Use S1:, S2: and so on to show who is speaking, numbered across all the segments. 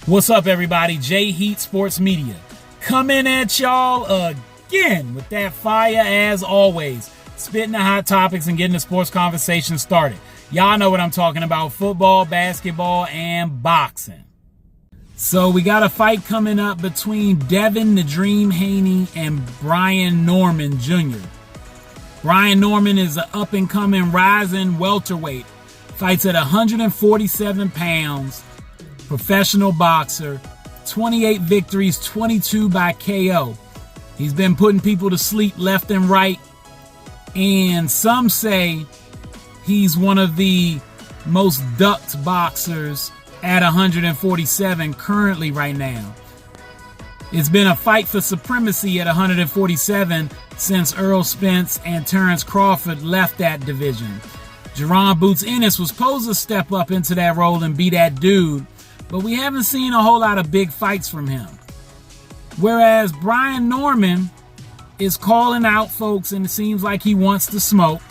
S1: What's up, everybody? J Heat Sports Media coming at y'all again with that fire as always. Spitting the hot topics and getting the sports conversation started. Y'all know what I'm talking about: football, basketball, and boxing. So we got a fight coming up between Devin "The Dream" Haney and Brian Norman Jr. Brian Norman is an up-and-coming rising welterweight. Fights at 147 pounds. Professional boxer, 28 victories, 22 by KO. He's been putting people to sleep left and right, and some say he's one of the most ducked boxers at 147 currently right now. It's been a fight for supremacy at 147 since Errol Spence and Terrence Crawford left that division. Jaron Boots Ennis was supposed to step up into that role and be that dude, but we haven't seen a whole lot of big fights from him. Whereas Brian Norman is calling out folks, and it seems like he wants to smoke.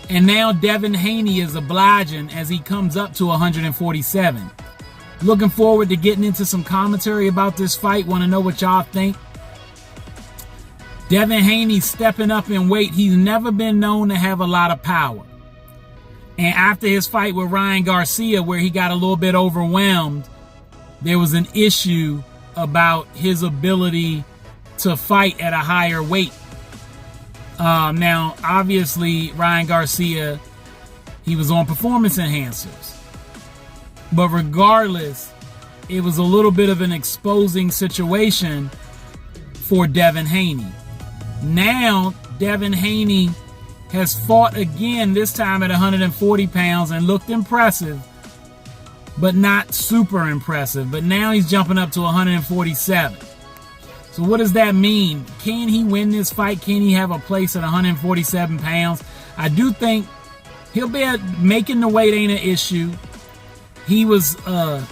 S1: And now Devin Haney is obliging as he comes up to 147. Looking forward to getting into some commentary about this fight. Want to know what y'all think? Devin Haney stepping up in weight. He's never been known to have a lot of power. And after his fight with Ryan Garcia, where he got a little bit overwhelmed, there was an issue about his ability to fight at a higher weight. Now, obviously, Ryan Garcia, he was on performance enhancers. But regardless, it was a little bit of an exposing situation for Devin Haney. Now, Devin Haney has fought again, this time at 140 pounds, and looked impressive, but not super impressive. But now he's jumping up to 147. So what does that mean? Can he win this fight? Can he have a place at 147 pounds? I do think he'll be making the weight ain't an issue. He was a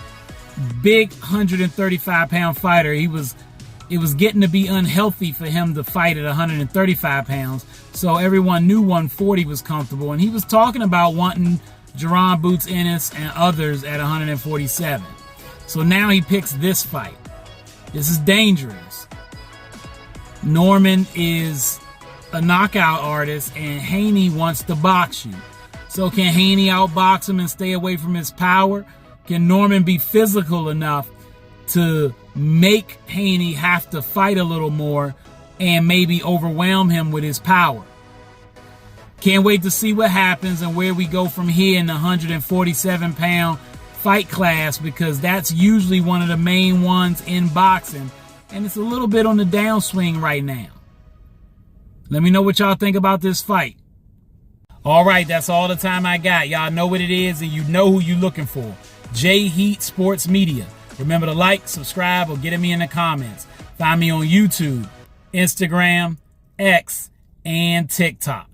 S1: big 135-pound fighter. It was getting to be unhealthy for him to fight at 135 pounds. So everyone knew 140 was comfortable. And he was talking about wanting Jaron Boots Ennis and others at 147. So now he picks this fight. This is dangerous. Norman is a knockout artist, and Haney wants to box you. So can Haney outbox him and stay away from his power? Can Norman be physical enough to make Haney have to fight a little more and maybe overwhelm him with his power? Can't wait to see what happens and where we go from here in the 147-pound fight class, because that's usually one of the main ones in boxing, and it's a little bit on the downswing right now. Let me know what y'all think about this fight. All right, that's all the time I got. Y'all know what it is, and you know who you're looking for. J Heat Sports Media. Remember to like, subscribe, or get at me in the comments. Find me on YouTube, Instagram, X, and TikTok.